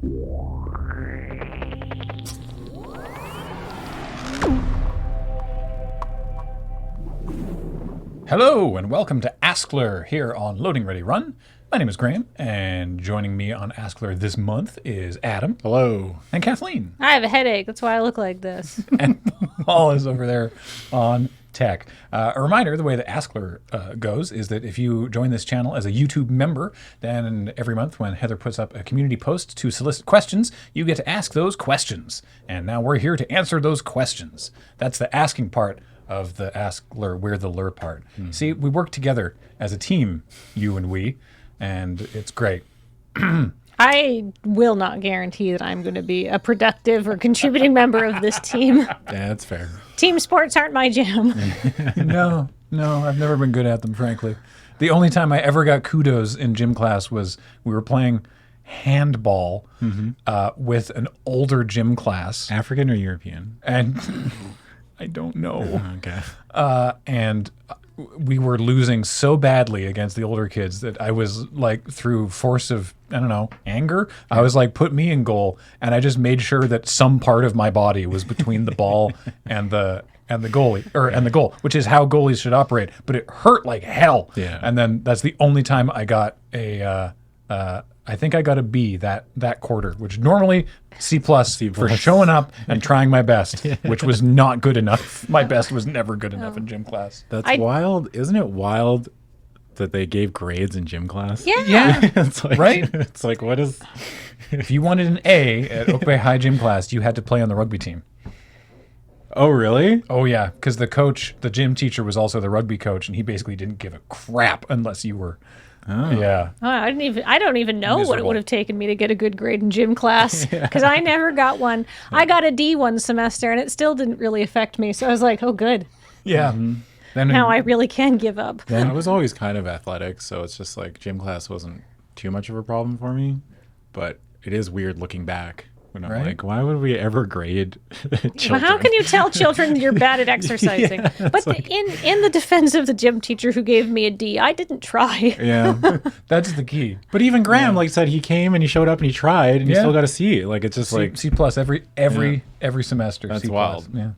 Hello, and welcome to AskLRR here on LoadingReadyRun. My name is Graham, and joining me on AskLRR this month is Adam. Hello. And Kathleen. I have a headache. That's why I look like this. And Paul is over there on tech. A reminder, the way that AskLRR goes is that if you join this channel as a YouTube member, then every month when Heather puts up a community post to solicit questions, you get to ask those questions. And now we're here to answer those questions. That's the asking part of the AskLRR, we're the lure part. Mm-hmm. See, we work together as a team, you and we, and it's great. I will not guarantee that I'm going to be a productive or contributing member of this team. Yeah, that's fair. Team sports aren't my jam. No, I've never been good at them, frankly. The only time I ever got kudos in gym class was we were playing handball with an older gym class. African or European? And I don't know. Okay. And we were losing so badly against the older kids that I was like, through force of, I don't know, anger, I was like, put me in goal. And I just made sure that some part of my body was between the ball and the goalie, and the goal, which is how goalies should operate. But it hurt like hell. Yeah. And then that's the only time I got I think I got a B that quarter, which normally C plus for showing up and trying my best, which was not good enough. My best was never good enough in gym class. That's wild. Isn't it wild that they gave grades in gym class? Yeah. It's like, right? It's like, what is... If you wanted an A at Oak Bay High gym class, you had to play on the rugby team. Oh, really? Oh, yeah, because the coach, the gym teacher, was also the rugby coach, and he basically didn't give a crap unless you were... Oh. Yeah. Oh, I don't even know what it would have taken me to get a good grade in gym class, because I never got one. I got a D one semester, and it still didn't really affect me. So I was like, oh, good. Yeah. Then now I really can give up. I was always kind of athletic, so it's just like gym class wasn't too much of a problem for me. But it is weird looking back. When I'm like, why would we ever grade children? Well, how can you tell children you're bad at exercising? But like... in the defense of the gym teacher who gave me a D, I didn't try. Yeah, that's the key. But even Graham said he came and he showed up and he tried and he still got a C. Like, it's just like C plus every semester. That's C+. wild. Yeah.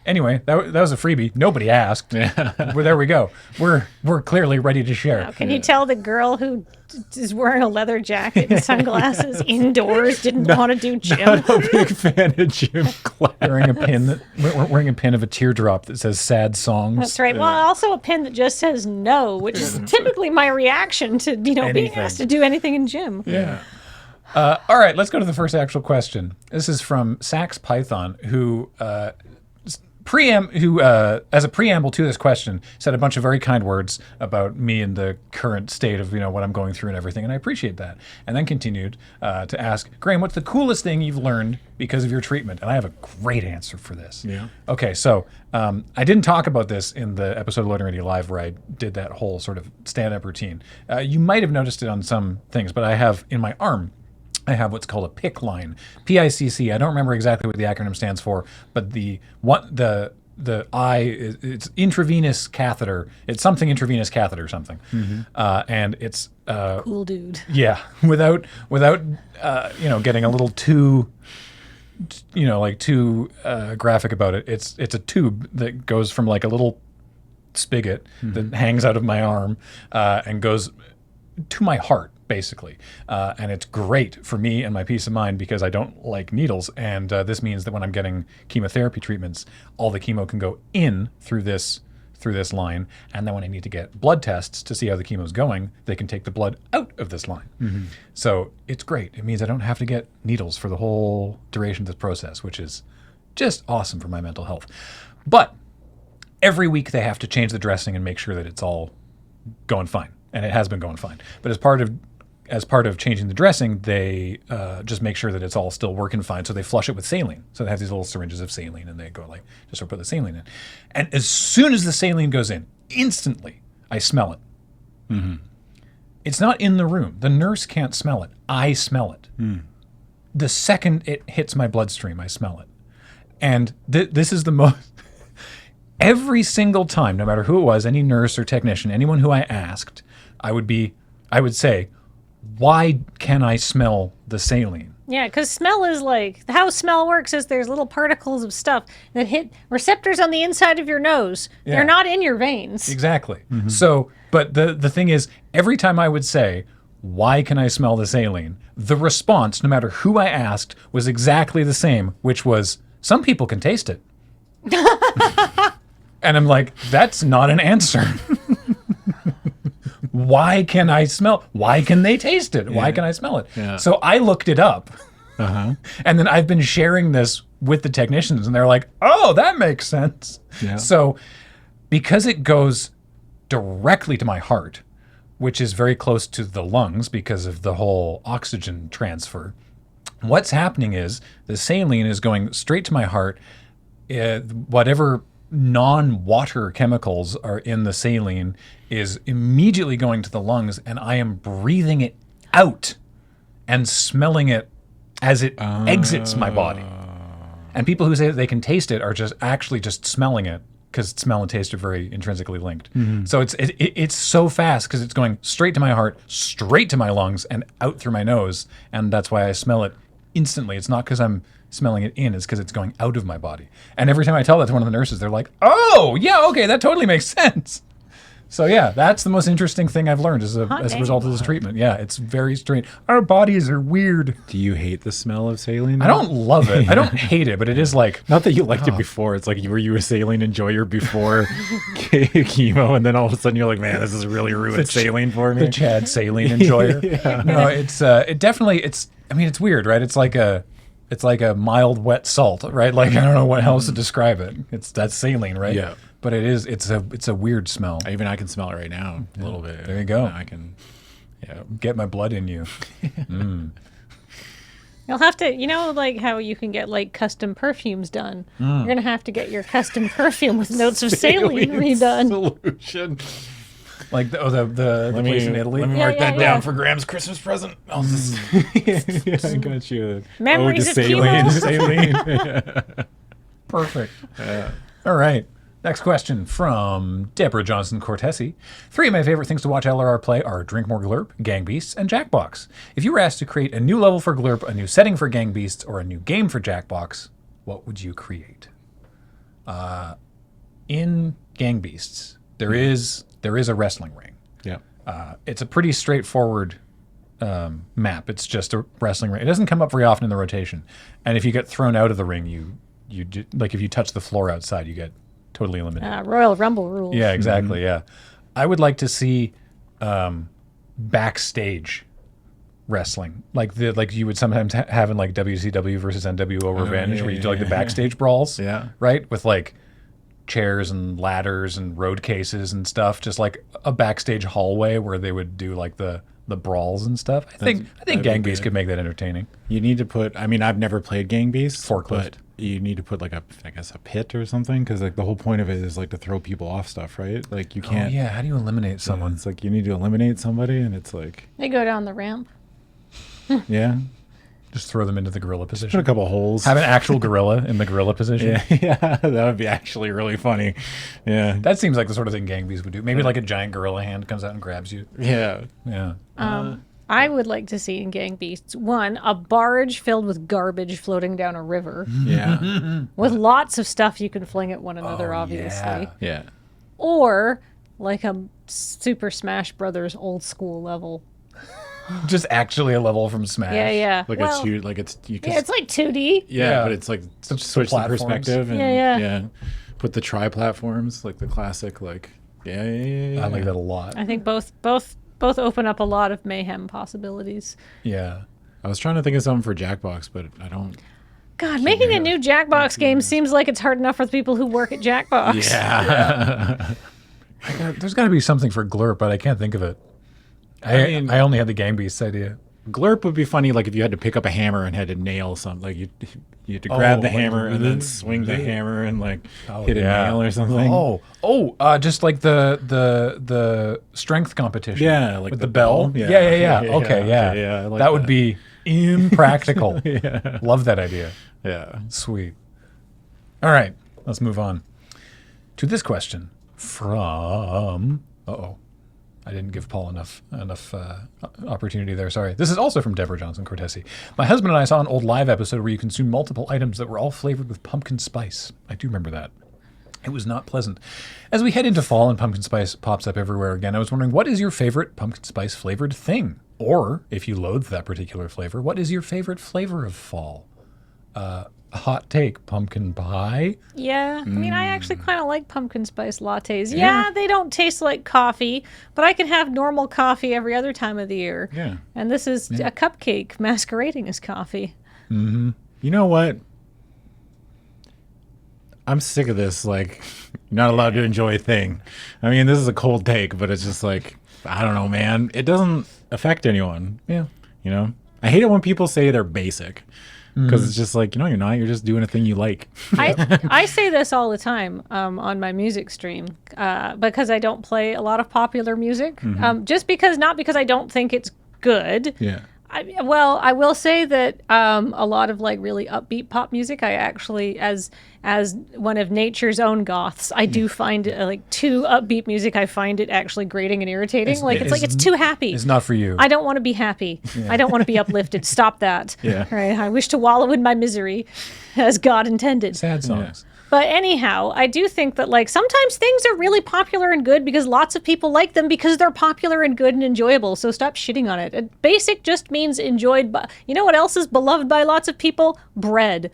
Anyway, that was a freebie. Nobody asked. Yeah. Well, there we go. We're clearly ready to share. Now, can you tell the girl who is wearing a leather jacket and sunglasses indoors didn't want to do gym? Not a big fan of gym class. Wearing a pin of a teardrop that says "sad songs." That's right. Well, also a pin that just says no, which is typically my reaction to being asked to do anything in gym. Yeah. All right, let's go to the first actual question. This is from Sax Python, who as a preamble to this question, said a bunch of very kind words about me and the current state of what I'm going through and everything, and I appreciate that. And then continued to ask, Graham, what's the coolest thing you've learned because of your treatment? And I have a great answer for this. Yeah. Okay, so I didn't talk about this in the episode of Loading Ready Live where I did that whole sort of stand-up routine. You might have noticed it on some things, but I have in my arm, I have what's called a PICC line, P-I-C-C. I don't remember exactly what the acronym stands for, but the I, it's intravenous catheter. It's something intravenous catheter something, and it's cool dude. Yeah, without getting a little too graphic about it. It's a tube that goes from like a little spigot that hangs out of my arm and goes to my heart, basically. And it's great for me and my peace of mind because I don't like needles. And this means that when I'm getting chemotherapy treatments, all the chemo can go in through this line. And then when I need to get blood tests to see how the chemo's going, they can take the blood out of this line. Mm-hmm. So it's great. It means I don't have to get needles for the whole duration of this process, which is just awesome for my mental health. But every week they have to change the dressing and make sure that it's all going fine. And it has been going fine. But as part of changing the dressing, they just make sure that it's all still working fine. So they flush it with saline. So they have these little syringes of saline, and they go like, just sort of put the saline in. And as soon as the saline goes in, instantly I smell it. Mm-hmm. It's not in the room. The nurse can't smell it. I smell it. Mm. The second it hits my bloodstream, I smell it. And this is the most... Every single time, no matter who it was, any nurse or technician, anyone who I asked, I would say, why can I smell the saline? Yeah, because smell is like how smell works is there's little particles of stuff that hit receptors on the inside of your nose. Yeah. They're not in your veins. Exactly. So, but the thing is, every time I would say, why can I smell the saline? The response, no matter who I asked, was exactly the same, which was, some people can taste it. And I'm like, that's not an answer. Why can I smell? Why can they taste it? Why can I smell it? Yeah. So I looked it up. And then I've been sharing this with the technicians, and they're like, oh, that makes sense. Yeah. So because it goes directly to my heart, which is very close to the lungs because of the whole oxygen transfer, what's happening is the saline is going straight to my heart. Whatever non-water chemicals are in the saline is immediately going to the lungs, and I am breathing it out and smelling it as it exits my body. And people who say that they can taste it are just actually just smelling it, because smell and taste are very intrinsically linked. So it's so fast because it's going straight to my heart, straight to my lungs, and out through my nose. And that's why I smell it instantly. It's not because I'm smelling it in, it's because it's going out of my body. And every time I tell that to one of the nurses, they're like, oh, yeah, okay, that totally makes sense. So yeah, that's the most interesting thing I've learned as a result of this treatment. Yeah, it's very strange. Our bodies are weird. Do you hate the smell of saline? I don't love it. I don't hate it, but it is like... Not that you liked it before. It's like, were you a saline enjoyer before chemo, and then all of a sudden you're like, man, this is really ruined saline for me? The Chad saline enjoyer. No, it definitely, I mean, it's weird, right? It's like a mild wet salt, right? Like, I don't know what else to describe it. That's saline, right? Yeah. But it's a weird smell. Even I can smell it right now a little bit. There you go. I can, get my blood in you. You'll have to, like how you can get like custom perfumes done. You're gonna have to get your custom perfume with notes of saline redone. Solution. Like the place in Italy. Let me mark that down for Graham's Christmas present. I'll just I got you. Memories of saline. chemo. Perfect. All right. Next question from Deborah Johnson Cortesi. 3 of my favorite things to watch LRR play are Drink More Glurp, Gang Beasts, and Jackbox. If you were asked to create a new level for Glurp, a new setting for Gang Beasts, or a new game for Jackbox, what would you create? In Gang Beasts, there is a wrestling ring. Yeah. It's a pretty straightforward map. It's just a wrestling ring. It doesn't come up very often in the rotation. And if you get thrown out of the ring, you like if you touch the floor outside, you get totally eliminated. Royal Rumble rules. Yeah, exactly. Yeah, I would like to see backstage wrestling, like you would sometimes have in like WCW versus NWO Revenge, where you do like the backstage brawls. Yeah. Right, with like chairs and ladders and road cases and stuff, just like a backstage hallway where they would do like the brawls and stuff. I think Gang Beasts could make that entertaining. You need to put. I mean, I've never played Gang Beasts, Forklift. but you need to put like a pit or something, because like the whole point of it is like to throw people off stuff, right? Like you can't. Oh, yeah, how do you eliminate someone? It's like you need to eliminate somebody, and it's like They go down the ramp. yeah, Just throw them into the gorilla put a position. couple holes. Have an actual gorilla in the gorilla position. yeah, that would be actually really funny. Yeah, That seems like the sort of thing Gang Beasts would do. Maybe like a giant gorilla hand comes out and grabs you. yeah. Yeah. I would like to see in Gang Beasts, 1, a barge filled with garbage floating down a river Yeah. with lots of stuff you can fling at one another, obviously. Yeah. Yeah. Or like a Super Smash Brothers old school level. Just actually a level from Smash. Yeah. Like Well, it's like it's you can yeah, it's like 2D. yeah, but it's like switch the platforms. perspective and Yeah. put the tri platforms, like the classic, like yeah. I like that a lot. I think both open up a lot of mayhem possibilities. Yeah. I was trying to think of something for Jackbox, but I don't. God, making a new Jackbox game seems like it's hard enough for the people who work at Jackbox. Yeah. There's got to be something for Glurp, but I can't think of it. I only had the Gang Beasts idea. Glurp would be funny, like if you had to pick up a hammer and had to nail something. Like you had to grab the like hammer and then swing the hammer and like hit a yeah. nail or something. Just like the strength competition. Yeah, like with the the bell. bell. Yeah. Yeah, Okay, yeah. yeah, I like that would that. be impractical. Yeah. Love that idea. Yeah. Sweet. All right, let's move on to this question from I didn't give Paul enough opportunity there. Sorry. This is also from Deborah Johnson Cortesi. My husband and I saw an old live episode where you consumed multiple items that were all flavored with pumpkin spice. I do remember that. It was not pleasant. As we head into fall and pumpkin spice pops up everywhere again, I was wondering, what is your favorite pumpkin spice flavored thing? Or, if you loathe that particular flavor, what is your favorite flavor of fall? Hot take, pumpkin pie. Yeah, I mean, I actually kind of like pumpkin spice lattes. Yeah, they don't taste like coffee, but I can have normal coffee every other time of the year. Yeah. And this is a cupcake masquerading as coffee. Mm-hmm. You know what? I'm sick of this, like, you're not allowed to enjoy a thing. I mean, this is a cold take, but it's just like, I don't know, man. It doesn't affect anyone. Yeah. You know? I hate it when people say they're basic. Because it's just like, you're not. You're just doing a thing you like. I say this all the time on my music stream because I don't play a lot of popular music. Just because, not because I don't think it's good. Yeah. I will say that a lot of like really upbeat pop music, I actually, as one of nature's own goths, I do find like too upbeat music. I find it actually grating and irritating. It's too happy. It's not for you. I don't want to be happy. I don't want to be uplifted. Stop that. Yeah. Right. I wish to wallow in my misery, as God intended. Sad songs. But anyhow, I do think that like sometimes things are really popular and good because lots of people like them because they're popular and good and enjoyable. So stop shitting on it. Basic just means enjoyed by, you know what else is beloved by lots of people? Bread.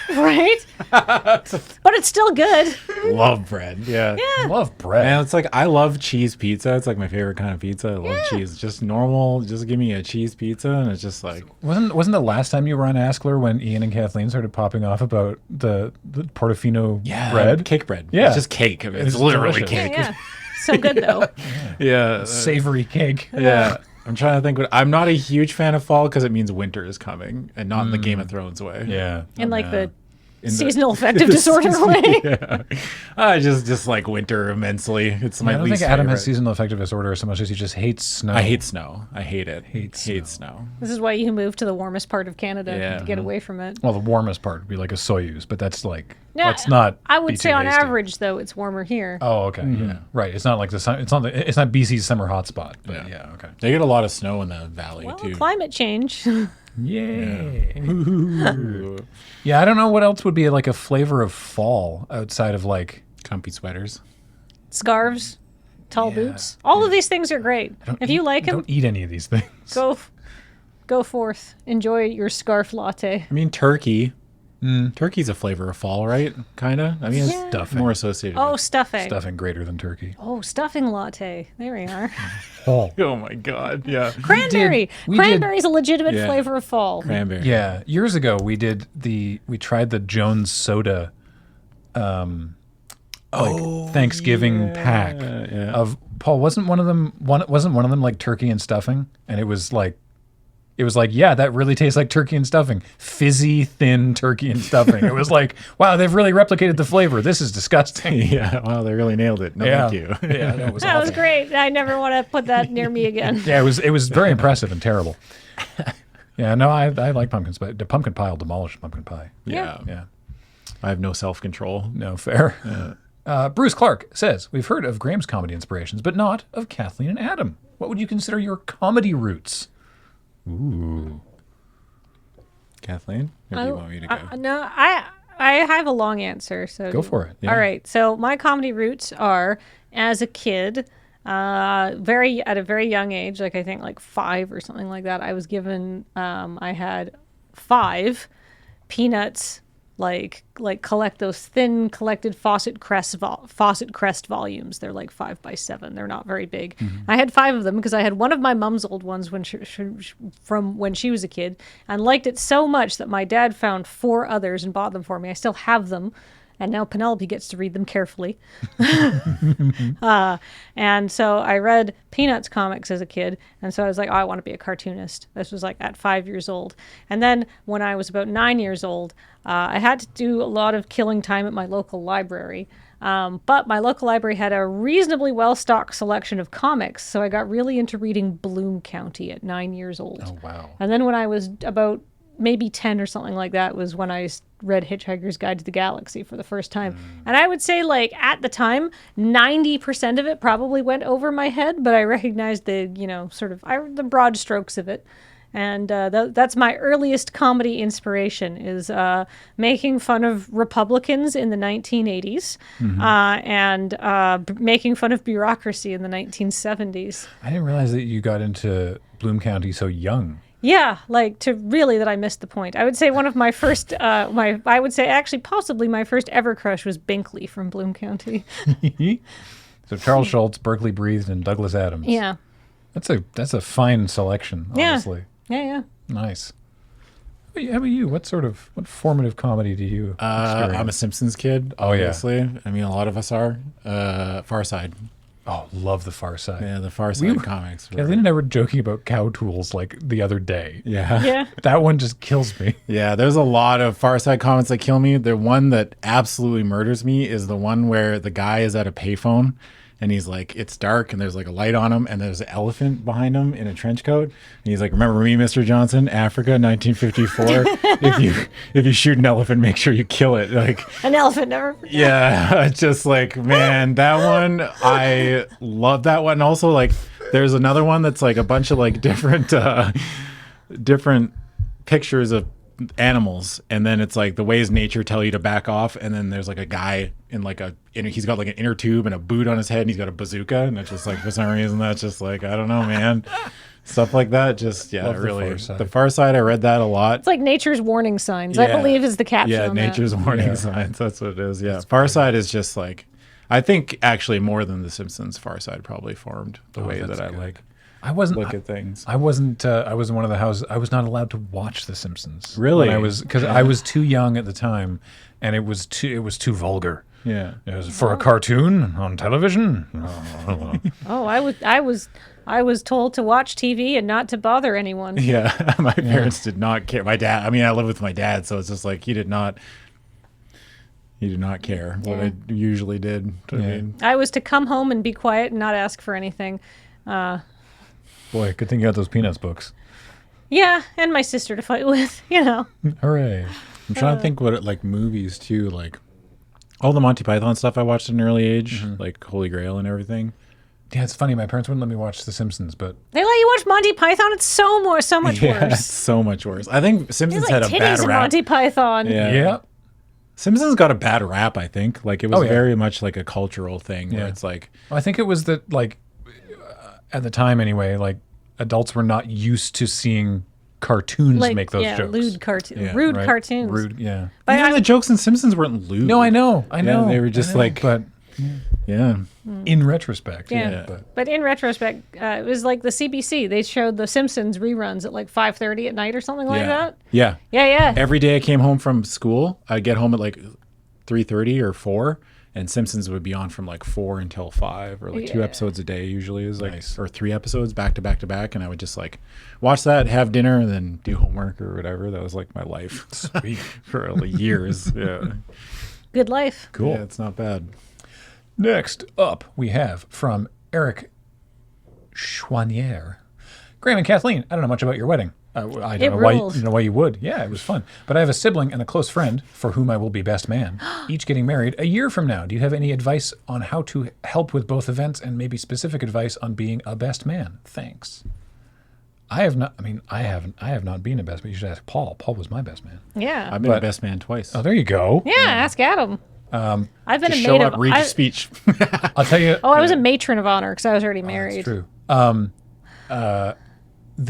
Right? But it's still good. Love bread. Yeah. Yeah. Love bread. And it's like, I love cheese pizza. It's like my favorite kind of pizza. I love cheese. Just normal. Just give me a cheese pizza. And it's just like. Wasn't the last time you were on AskLRR when Ian and Kathleen started popping off about the Portofino bread? Cake bread. Yeah. It's just cake. It's literally delicious. cake. Yeah. So good though. Yeah. Savory cake. Yeah. I'm trying to think. I'm not a huge fan of fall because it means winter is coming, and not in the Game of Thrones way. Yeah. In like the In seasonal affective disorder way. Yeah. I just like winter immensely. It's my I don't least think Adam favorite. has seasonal affective disorder so much as he just hates snow. I hate snow. I hate it. Hate snow. This is why you moved to the warmest part of Canada Yeah. to get away from it. Well, the warmest part would be like a Soyuz, but that's like Yeah, let's not. I be would too say on hasty. average though it's warmer here. Oh, okay. Yeah. Right. It's not like the sun. It's not BC's summer hotspot. But yeah. Okay. They get a lot of snow in the valley Well, too. climate change. Yay. Yeah, I don't know what else would be like a flavor of fall outside of like Comfy sweaters. Scarves, tall boots. All of these things are great. If you like them, don't eat any of these things. go forth. Enjoy your scarf latte. I mean, turkey. Turkey's a flavor of fall, right? Kind of. I mean, it's Stuffing. more associated. Oh, with... stuffing. Stuffing greater than turkey. Oh, stuffing latte. There we are. Oh. Oh my god. Yeah. Cranberry. we Cranberry's a legitimate Yeah. flavor of fall. Cranberry. Yeah, years ago we tried the Jones Soda Thanksgiving pack of Paul. Wasn't one of them like turkey and stuffing? And it was like yeah, that really tastes like turkey and stuffing. Fizzy, thin turkey and stuffing. It was like, wow, they've really replicated the flavor. This is disgusting. Yeah. Wow, they really nailed it. No, Yeah. thank you. Yeah, that was That was awful. great. I never want to put that near me again. Yeah, it was very impressive and terrible. Yeah, no, I like pumpkin spice. The pumpkin pie will demolish pumpkin pie. Yeah. Yeah. I have no self-control. No, fair. Bruce Clark says, we've heard of Graham's comedy inspirations, but not of Kathleen and Adam. What would you consider your comedy roots? Ooh. Kathleen, or do you want me to go? No, I have a long answer. So Go for it. All right. So my comedy roots are as a kid, at a very young age, like I think like 5 or something like that. I was given, I had 5 Peanuts, like collect those thin collected faucet crest volumes. They're like 5 by 7. They're not very big. I had 5 of them because I had one of my mom's old ones from when she was a kid, and liked it so much that my dad found 4 others and bought them for me. I still have them. And now Penelope gets to read them carefully. And so I read Peanuts comics as a kid. And so I was like, oh, I want to be a cartoonist. This was like at 5 years old. And then when I was about 9 years old, I had to do a lot of killing time at my local library. But my local library had a reasonably well-stocked selection of comics. So I got really into reading Bloom County at 9 years old. Oh, wow. And then when I was about maybe 10 or something like that was when I read Hitchhiker's Guide to the Galaxy for the first time. And I would say, like, at the time, 90% of it probably went over my head, but I recognized the, the broad strokes of it. And that's my earliest comedy inspiration, is making fun of Republicans in the 1980s and making fun of bureaucracy in the 1970s. I didn't realize that you got into Bloom County so young. Yeah, like that I missed the point. I would say one of my first, possibly my first ever crush was Binkley from Bloom County. So Charles Schultz, Berkeley Breathed, and Douglas Adams. Yeah. That's a fine selection, honestly. Yeah. Nice. How about you? What formative comedy do you experience? I'm a Simpsons kid, obviously. Yeah. I mean, a lot of us are. Far Side. Oh, love the Far Side. Yeah, the Far Side comics. Kathleen and I were joking about cow tools like the other day. Yeah. That one just kills me. Yeah, there's a lot of Far Side comments that kill me. The one that absolutely murders me is the one where the guy is at a payphone and he's like, it's dark and there's like a light on him and there's an elephant behind him in a trench coat. And he's like, remember me, Mr. Johnson, Africa, 1954? if you shoot an elephant, make sure you kill it. Like, an elephant never forgets. Yeah, it's just like, man, that one, I love that one. Also, like, there's another one that's like a bunch of like different pictures of animals, and then it's like the ways nature tell you to back off, and then there's like a guy in like he's got like an inner tube and a boot on his head and he's got a bazooka, and it's just like, for some reason, that's just like, I don't know, man. Stuff like that, just really. The Far Side, I read that a lot. It's like nature's warning signs, I believe, is the caption. Yeah, on nature's warning signs. That's what it is. Yeah, Far Side is just like, I think actually more than The Simpsons, Far Side probably formed the way that I like. I wasn't look at things. I was in one of the houses. I was not allowed to watch The Simpsons. Really? Because I was too young at the time, and it was too vulgar. Yeah. It was for a cartoon on television. Oh, I was told to watch TV and not to bother anyone. Yeah, my parents did not care. My dad. I mean, I live with my dad, so it's just like he did not care what I usually did. I mean, I was to come home and be quiet and not ask for anything. Boy, good thing you got those Peanuts books. Yeah, and my sister to fight with, Hooray. I'm trying to think like movies too, like all the Monty Python stuff I watched at an early age, like Holy Grail and everything. Yeah, it's funny. My parents wouldn't let me watch The Simpsons, but they let you watch Monty Python. It's so much worse. It's so much worse. I think Simpsons had a bad rap. Monty Python. Yeah. Simpsons got a bad rap. I think like it was very much like a cultural thing where it's like. I think it was that like. At the time, anyway, like adults were not used to seeing cartoons make those jokes. Rude cartoons. Rude, yeah. But even the jokes in Simpsons weren't lewd. No, I know. Yeah, they were just but in retrospect, But in retrospect, it was like the CBC. They showed the Simpsons reruns at like 5:30 at night or something like that. Yeah. Yeah. Every day I came home from school, I'd get home at like 3:30 or 4. And Simpsons would be on from like 4 until 5, or like 2 episodes a day usually is like, or 3 episodes back to back to back. And I would just like watch that, have dinner, and then do homework or whatever. That was like my life. Sweet. For years. Yeah. Good life. Cool. Yeah, it's not bad. Next up, we have from Eric Chouanier. Graham and Kathleen, I don't know much about your wedding. I don't know why you would. Yeah, it was fun. But I have a sibling and a close friend for whom I will be best man, each getting married a year from now. Do you have any advice on how to help with both events, and maybe specific advice on being a best man? Thanks. I have not been a best man. You should ask Paul. Paul was my best man. Yeah. I've been a best man twice. Oh, there you go. Yeah, ask Adam. I've been show up, read your speech. I'll tell you. Oh, I was a matron of honor because I was already married. That's true.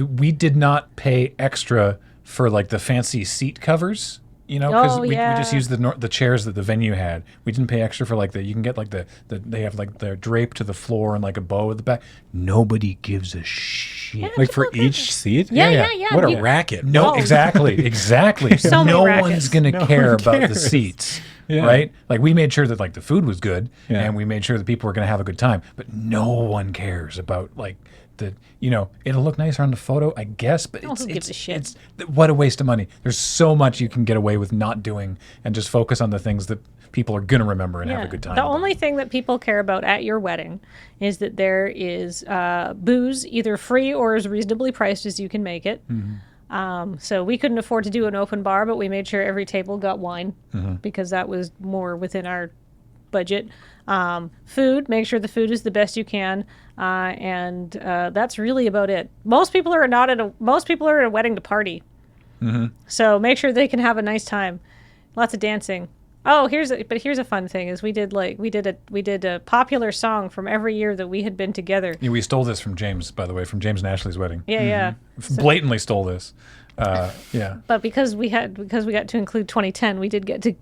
We did not pay extra for like the fancy seat covers, because we just used the chairs that the venue had. We didn't pay extra for like you can get like they have like they're draped to the floor and like a bow at the back. Nobody gives a shit. Yeah, like for each seat? Yeah. What a racket. No, exactly. So no many one's going to care about the seats. Yeah. Right? Like we made sure that like the food was good and we made sure that people were going to have a good time, but no one cares about like it'll look nicer on the photo, I guess, but who gives a shit? What a waste of money. There's so much you can get away with not doing and just focus on the things that people are going to remember and have a good time. The only thing that people care about at your wedding is that there is booze, either free or as reasonably priced as you can make it. So we couldn't afford to do an open bar, but we made sure every table got wine because that was more within our budget. Food, make sure the food is the best you can, and that's really about it. Most people are at a wedding to party, so make sure they can have a nice time. Lots of dancing. Oh, here's a fun thing: is we did a popular song from every year that we had been together. Yeah, we stole this from James, by the way, from James and Ashley's wedding. Yeah. Blatantly stole this. Yeah. But because we got to include 2010, we did get to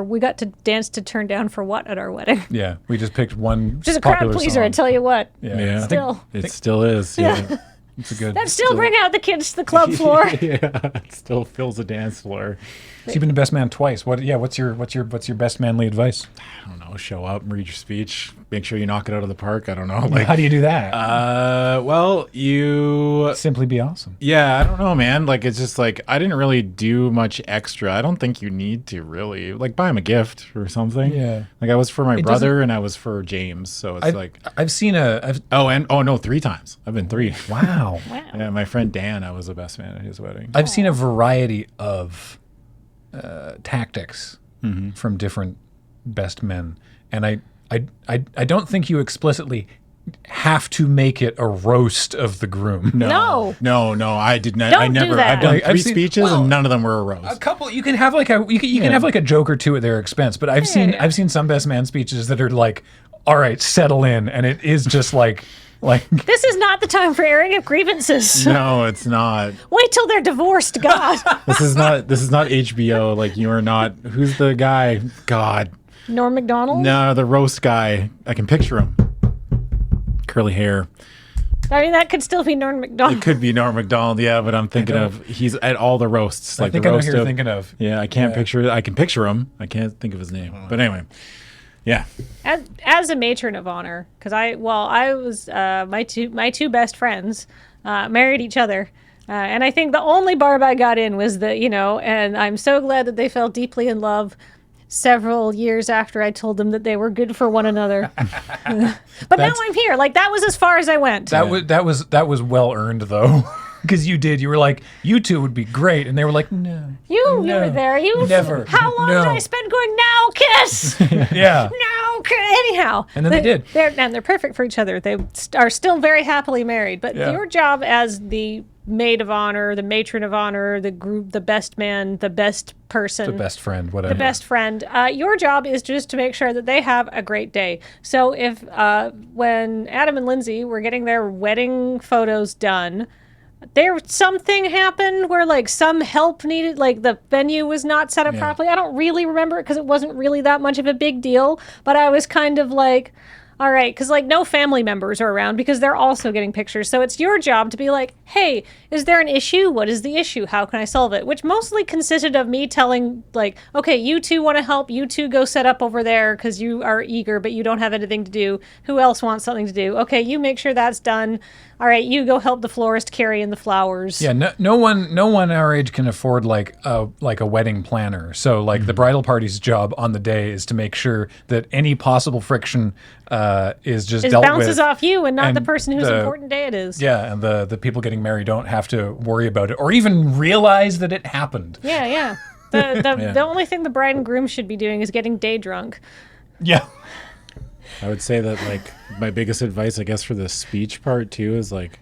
we got to dance to Turn Down for What at our wedding. Yeah, we just picked one. Which is a crowd popular pleaser, song. I tell you what. Yeah. Still. It still is. Yeah. It's a good. That still bring out the kids to the club floor. Yeah. It still fills the dance floor. So you've been the best man twice. What's your best manly advice? I don't know. Show up, read your speech, make sure you knock it out of the park. I don't know. Like, how do you do that? well, you Simply be awesome. Yeah, I don't know, man. Like, it's just like I didn't really do much extra. I don't think you need to really like buy him a gift or something. Yeah. Like I was for my It brother and I was for James, so it's I've seen a. no, 3 times. I've been 3. Wow. Yeah, my friend Dan, I was the best man at his wedding. I've seen a variety of tactics from different best men, and I don't think you explicitly have to make it a roast of the groom. No. No, I did not. Don't I never. do that. I've done Like, 3 I've seen- speeches well, and none of them were a roast. A couple you can have like a you can have like a joke or two at their expense, but I've seen some best man speeches that are like, all right, settle in, and it is just like This is not the time for airing of grievances. No, it's not. Wait till they're divorced, God. This is not HBO. Like you are not. Who's the guy? God. Norm Macdonald? No, the roast guy. I can picture him. Curly hair. I mean, that could still be Norm Macdonald. It could be Norm Macdonald, yeah, but I'm thinking of he's at all the roasts. I Like think the I know roast who you're of, thinking of. Yeah, I can't picture. I can picture him. I can't think of his name. But anyway, yeah. As a matron of honor, because I was my two best friends married each other, and I think the only barb I got in was and I'm so glad that they fell deeply in love several years after I told them that they were good for one another. But now I'm here. Like that was as far as I went. That was well earned though. Because you were like, you two would be great, and they were like, no. You were there. You never. How long No. did I spend going now kiss? Yeah. No kiss. Anyhow, And then they did. They're perfect for each other. They are still very happily married. But Yeah. your job as the maid of honor, the matron of honor, the group, the best man, the best person, The best friend, whatever. the best friend. Your job is just to make sure that they have a great day. So if when Adam and Lindsay were getting their wedding photos done, something happened where like some help needed, like the venue was not set up properly. I don't really remember it because it wasn't really that much of a big deal, but I was kind of like, all right, because like no family members are around because they're also getting pictures. So it's your job to be like, hey, is there an issue? What is the issue? How can I solve it? Which mostly consisted of me telling like, okay, you two want to help. You two go set up over there because you are eager, but you don't have anything to do. Who else wants something to do? Okay, you make sure that's done. All right, you go help the florist carry in the flowers. Yeah, no one our age can afford like a wedding planner. So like the bridal party's job on the day is to make sure that any possible friction is just It dealt with. bounces off you and not and the person whose the- important day it is. Yeah, and the people getting married don't have to worry about it or even realize that it happened. Yeah. The only thing the bride and groom should be doing is getting day drunk. Yeah. I would say that like my biggest advice, I guess, for the speech part too is like,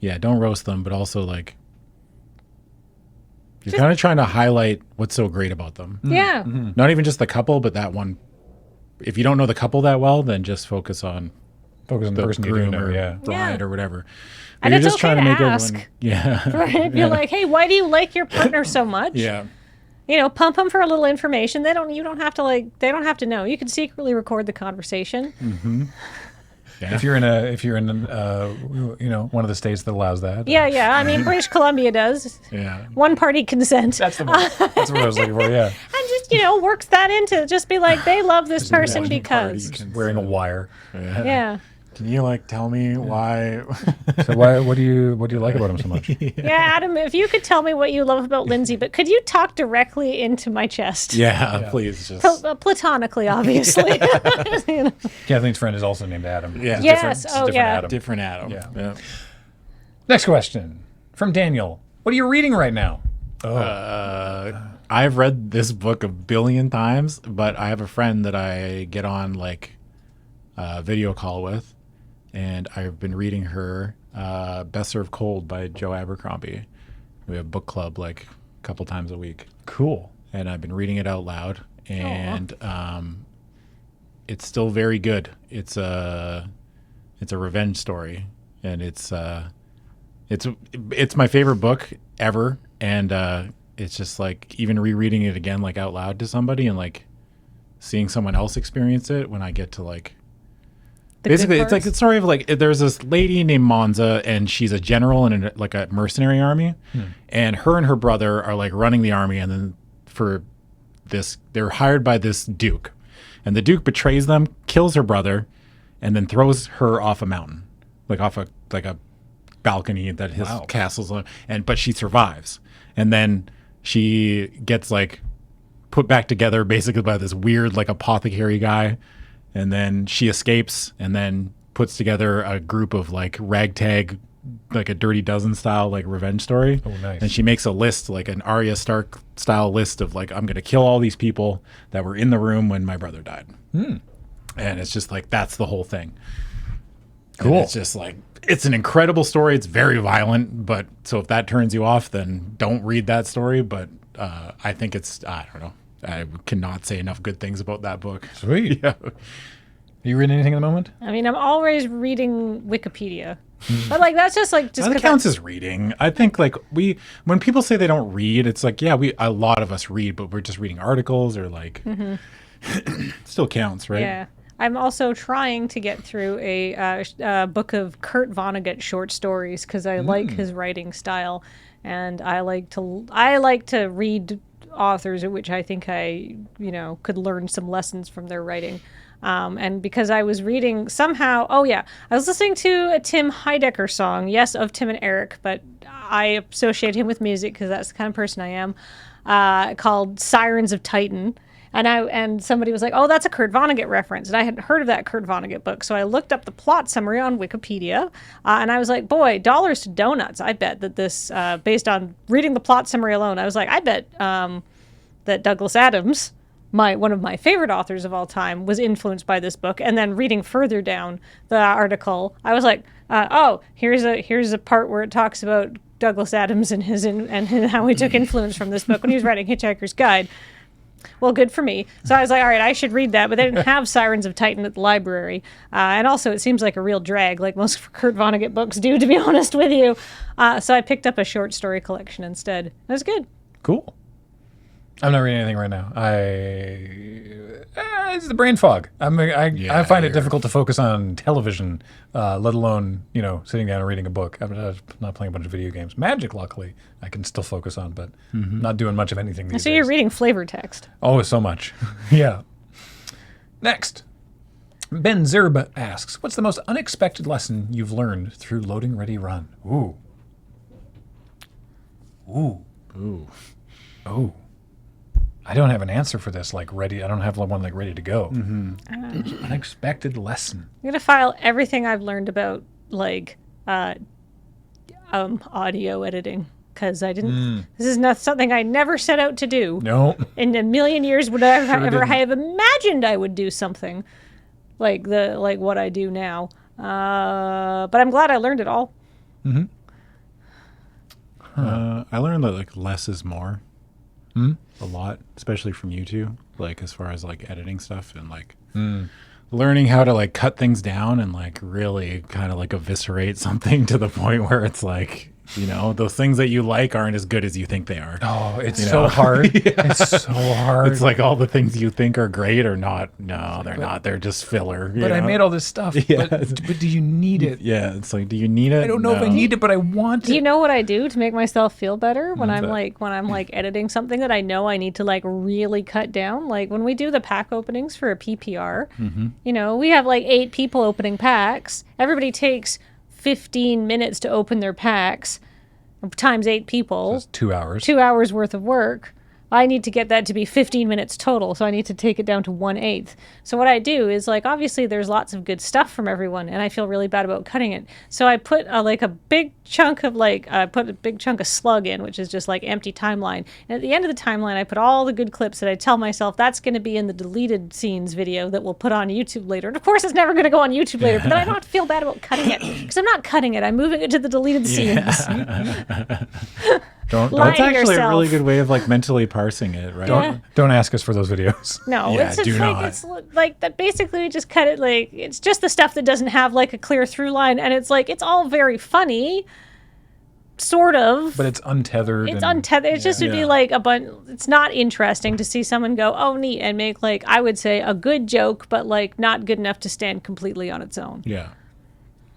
yeah, don't roast them, but also like you're kind of trying to highlight what's so great about them. Yeah. Not even just the couple, but that one. If you don't know the couple that well, then just focus on Focus on the the person you do groom know. or Yeah. bride Yeah. or whatever. But And you're it's just okay trying to to make ask. everyone. Yeah. Right? You're like, hey, why do you like your partner so much? Yeah. Pump them for a little information. You don't have to know. You can secretly record the conversation. Yeah. If you're in one of the states that allows that. Yeah. I mean, British Columbia does. Yeah. One party consent. That's the one. That's what I was looking for. Yeah. And just, works that into just be like, they love this person because. Just wearing a wire. Yeah. Can you like tell me why? So what do you like about him so much? Yeah, Adam, if you could tell me what you love about Lindsay, but could you talk directly into my chest? Yeah, please just. Platonically, obviously. Kathleen's friend is also named Adam. Yeah. Yes. It's a Oh, different yeah. Adam. Different Adam. Yeah. Next question from Daniel. What are you reading right now? I've read this book a billion times, but I have a friend that I get on like a video call with, and I've been reading her Best Served Cold by Joe Abercrombie. We have book club like a couple times a week. Cool. And I've been reading it out loud, and it's still very good. It's a revenge story, and it's my favorite book ever, and it's just like even rereading it again like out loud to somebody and like seeing someone else experience it when I get to like basically it's like the story of like there's this lady named Monza, and she's a general in like a mercenary army, and her brother are like running the army, and then for this they're hired by this duke, and the duke betrays them, kills her brother, and then throws her off a mountain, like off a balcony that his castle's on, but she survives, and then she gets like put back together basically by this weird like apothecary guy, and then she escapes and then puts together a group of like ragtag, like a Dirty Dozen style like revenge story. Oh, nice. And she makes a list, like an Arya Stark style list of like, I'm gonna kill all these people that were in the room when my brother died. And it's just like that's the whole thing. Cool. And it's just like it's an incredible story. It's very violent, but so if that turns you off, then don't read that story. But I think it's I don't know. I cannot say enough good things about that book. Sweet. Yeah. Are you reading anything at the moment? I mean, I'm always reading Wikipedia. But like that's just like That counts as reading. I think like when people say they don't read, it's like a lot of us read, but we're just reading articles or like still counts, right? Yeah. I'm also trying to get through a book of Kurt Vonnegut short stories because I like his writing style, and I like to read authors at which I think I could learn some lessons from their writing. And because I was reading somehow, I was listening to a Tim Heidecker song, yes, of Tim and Eric, but I associate him with music because that's the kind of person I am, called Sirens of Titan. And somebody was like, oh, that's a Kurt Vonnegut reference. And I hadn't heard of that Kurt Vonnegut book. So I looked up the plot summary on Wikipedia. And I was like, boy, dollars to donuts. I bet that this, based on reading the plot summary alone, I was like, I bet that Douglas Adams, one of my favorite authors of all time, was influenced by this book. And then reading further down the article, I was like, here's a part where it talks about Douglas Adams and how he took influence from this book when he was writing Hitchhiker's Guide. Well, good for me. So I was like, all right, I should read that. But they didn't have Sirens of Titan at the library. And also, it seems like a real drag, like most Kurt Vonnegut books do, to be honest with you. So I picked up a short story collection instead. It was good. Cool. I'm not reading anything right now. It's the brain fog. I find it difficult to focus on television, let alone sitting down and reading a book. I'm not playing a bunch of video games. Magic, luckily, I can still focus on, but not doing much of anything these days. So you're reading flavor text. Oh, so much. Yeah. Next, Ben Zerba asks, "What's the most unexpected lesson you've learned through Loading Ready Run?" Ooh. I don't have an answer for this, ready. I don't have one ready to go. Unexpected lesson. I'm going to file everything I've learned about audio editing because I didn't. This is not something I never set out to do. No. In a million years would I ever have imagined I would do something like what I do now. But I'm glad I learned it all. I learned that less is more. A lot, especially from you two, as far as editing stuff and learning how to cut things down and really kind of eviscerate something to the point where it's those things that you aren't as good as you think they are. Oh, it's so hard. It's so hard. It's all the things you think are great are not. No, they're not. They're just filler. But I made all this stuff. Yeah. But do you need it? Yeah, it's do you need it? I don't know if I need it, but I want it. Do you know what I do to make myself feel better when I'm editing something that I know I need to really cut down? When we do the pack openings for a PPR, we have 8 people opening packs. Everybody takes 15 minutes to open their packs times 8 people. So 2 hours. 2 hours worth of work. I need to get that to be 15 minutes total, so I need to take it down to 1/8. So what I do is, like, obviously there's lots of good stuff from everyone, and I feel really bad about cutting it. So I put a big chunk of slug in, which is just like empty timeline. And at the end of the timeline, I put all the good clips that I tell myself that's going to be in the deleted scenes video that we'll put on YouTube later. And of course, it's never going to go on YouTube later, but then I don't have to feel bad about cutting it, because I'm not cutting it. I'm moving it to the deleted scenes. That's actually a really good way of like mentally parsing it, right? Don't ask us for those videos. No, Yeah, it's just do like not. it's like that. Basically, we just cut it like it's just the stuff that doesn't have like a clear through line, and it's like it's all very funny, sort of. But it's untethered. It's untethered. It just would be like a bunch. It's not interesting to see someone go, "Oh, neat," and make like I would say a good joke, but like not good enough to stand completely on its own. Yeah.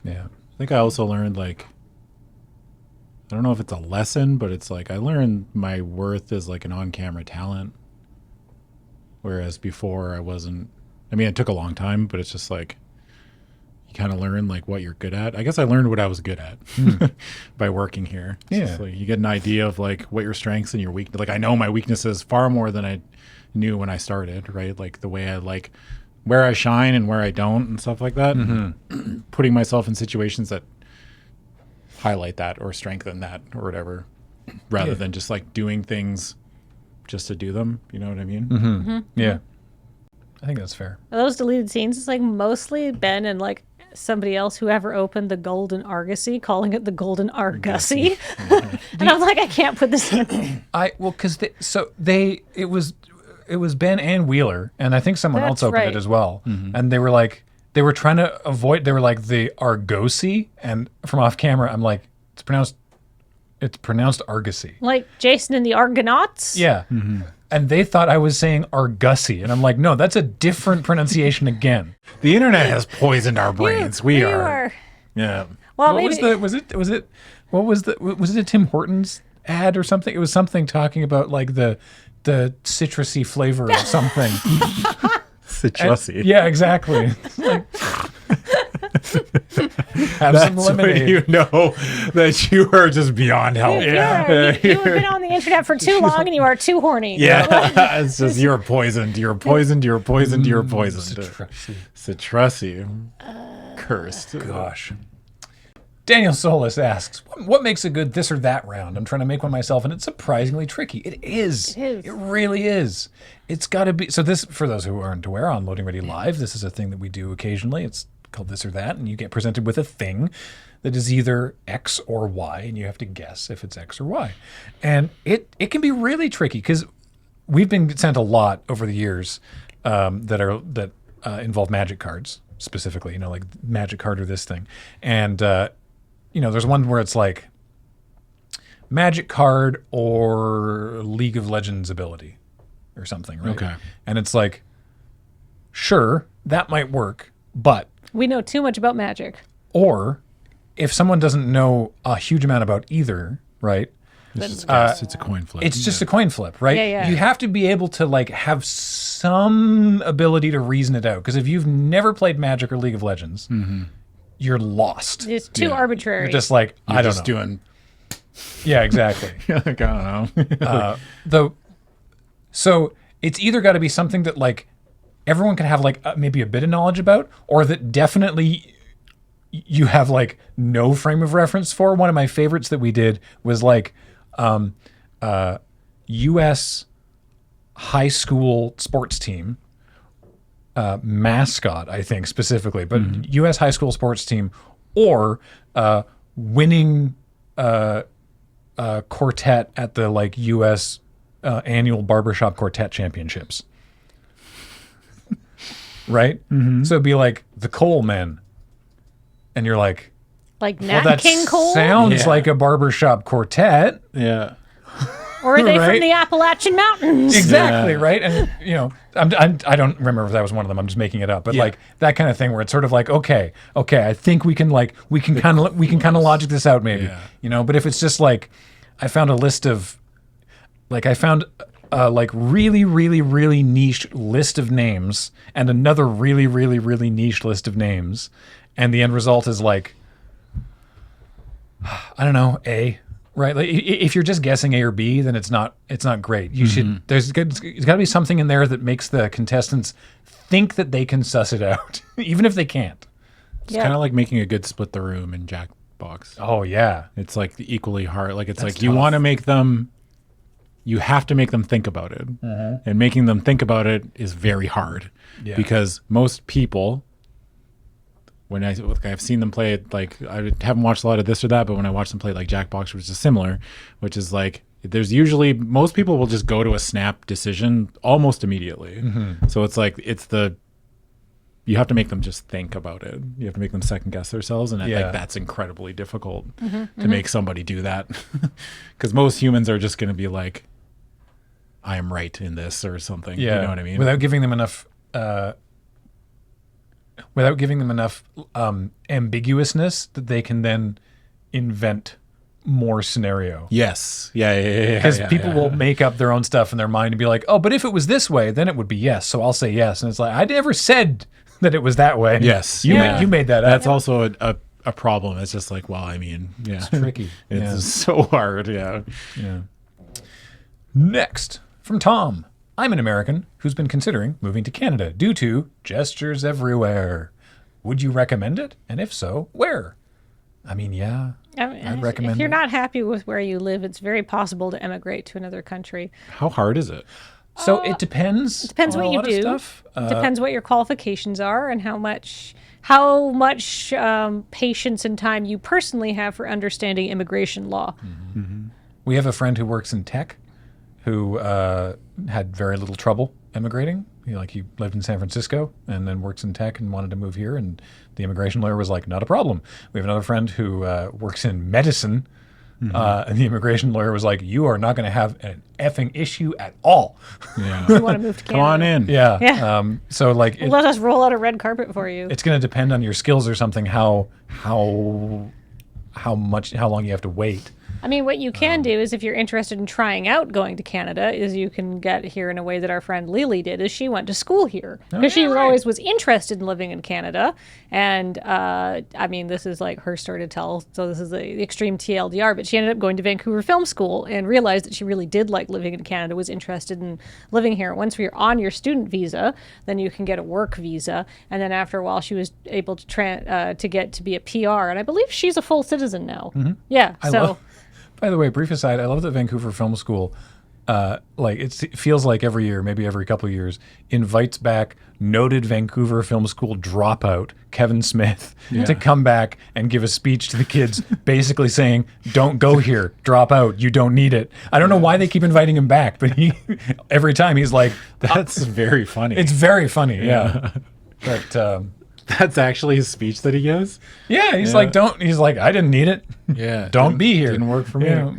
Yeah. I think I also learned, like, I don't know if it's a lesson, but it's like I learned my worth as like an on-camera talent. Whereas before I wasn't. I mean, it took a long time, but it's just like you kind of learn like what you're good at. I guess I learned what I was good at by working here. It's just like you get an idea of like what your strengths and your weaknesses. Like I know my weaknesses far more than I knew when I started, right? Like the way I like where I shine and where I don't and stuff like that. Putting myself in situations that highlight that or strengthen that or whatever, rather than just like doing things just to do them. You know what I mean? Yeah. I think that's fair. Those deleted scenes is like mostly Ben and like somebody else who ever opened the Golden Argosy, calling it the Golden Argosy. And I'm like, I can't put this in. Because it was Ben and Wheeler, and I think someone else opened it as well. And they were like, they were trying to avoid. They were like the Argosy, and from off camera, I'm like, it's pronounced Argosy. Like Jason and the Argonauts. Yeah. And they thought I was saying Argosy, and I'm like, no, that's a different pronunciation again. The internet has poisoned our brains. We You are. Yeah. Well, What maybe was it a Tim Hortons ad or something? It was something talking about like the citrusy flavor of something. Citrusy. Yeah, exactly. Like, have That's some lemonade. when you know that you are just beyond help. you have been on the internet for too long and you are too horny. Yeah, it's just you're poisoned. You're poisoned. You're poisoned. You're poisoned. Citrusy. Cursed. Gosh. Daniel Solis asks, what makes a good this or that round? I'm trying to make one myself, and it's surprisingly tricky. It is. It really is. It's got to be. So this, for those who aren't aware, on Loading Ready Live, this is a thing that we do occasionally. It's called this or that, and you get presented with a thing that is either X or Y, and you have to guess if it's X or Y. And it can be really tricky, because we've been sent a lot over the years that involve magic cards, specifically, like magic card or this thing. And there's one where it's like magic card or League of Legends ability or something, right? Okay. And it's like, sure, that might work, but... We know too much about magic. Or if someone doesn't know a huge amount about either, right? It's a coin flip. It's just a coin flip, right? Yeah. You have to be able to like have some ability to reason it out. Because if you've never played Magic or League of Legends, you're lost. It's too arbitrary. You're just like, I don't know. Doing. Yeah, exactly. Like, I don't know. So it's either got to be something that like everyone can have like maybe a bit of knowledge about, or that definitely you have like no frame of reference for. One of my favorites that we did was like U.S. high school sports team mascot, I think specifically, but U.S. high school sports team or winning quartet at the like U.S. Annual barbershop quartet championships. Right? So it'd be like the Colemen. And you're like, like well, Nat that King Cole? sounds like a barbershop quartet. Yeah. Or are they Right? from the Appalachian Mountains? Exactly, right? And I don't remember if that was one of them. I'm just making it up. But like that kind of thing where it's sort of like, okay, I think we can kind of logic this out maybe. Yeah. But if it's just like I found a list of like really, really, really niche list of names and another really, really, really niche list of names, and the end result is like, I don't know, A Right. Like if you're just guessing A or B, then it's not great. You should. There's got to be something in there that makes the contestants think that they can suss it out, even if they can't. It's kind of like making a good split the room in Jackbox. Oh yeah. It's like equally hard. Like it's That's like you want to make them. You have to make them think about it, and making them think about it is very hard because most people. When I've seen them play it, like I haven't watched a lot of this or that, but when I watch them play like Jackbox, which is similar, which is like there's usually most people will just go to a snap decision almost immediately. So it's like you have to make them just think about it. You have to make them second guess themselves, and I think that's incredibly difficult to make somebody do that because most humans are just going to be like, "I am right in this" or something. Yeah. You know what I mean? Without giving them enough. Ambiguousness that they can then invent more scenario. Yes. Yeah. Because people will make up their own stuff in their mind and be like, oh, but if it was this way, then it would be yes. So I'll say yes. And it's like, I never said that it was that way. Yes. You made that up. That's also a problem. It's just like, well, I mean, It's tricky. It's so hard. Yeah. Next, from Tom. I'm an American who's been considering moving to Canada due to gestures everywhere. Would you recommend it? And if so, where? I mean, I'd recommend If you're it. not happy with where you live, it's very possible to emigrate to another country. How hard is it? So it depends. It depends on what a you lot of do. Stuff. Depends what your qualifications are and how much patience and time you personally have for understanding immigration law. We have a friend who works in tech who had very little trouble immigrating. He lived in San Francisco and then works in tech and wanted to move here. And the immigration lawyer was like, not a problem. We have another friend who works in medicine. And the immigration lawyer was like, you are not going to have an effing issue at all. Yeah. You want to move to Canada. Come on in. Yeah. So Let us roll out a red carpet for you. it's going to depend on your skills or something, how long you have to wait. I mean, what you can do is if you're interested in trying out going to Canada is you can get here in a way that our friend Lily did is she went to school here because she always was interested in living in Canada. And I mean, this is like her story to tell. So this is the extreme TLDR, but she ended up going to Vancouver Film School and realized that she really did like living in Canada, was interested in living here. Once you're on your student visa, then you can get a work visa. And then after a while, she was able to get to be a PR. And I believe she's a full citizen now. Yeah. By the way, brief aside, I love that Vancouver Film School, it feels like every year, maybe every couple of years, invites back noted Vancouver Film School dropout Kevin Smith to come back and give a speech to the kids, basically saying, "Don't go here, drop out, you don't need it." I don't know why they keep inviting him back, but every time he's like, That's very funny. "It's very funny." Yeah, but. That's actually his speech that he gives. Yeah, he's like, I didn't need it. Yeah. Don't be here. Didn't work for me. Yeah,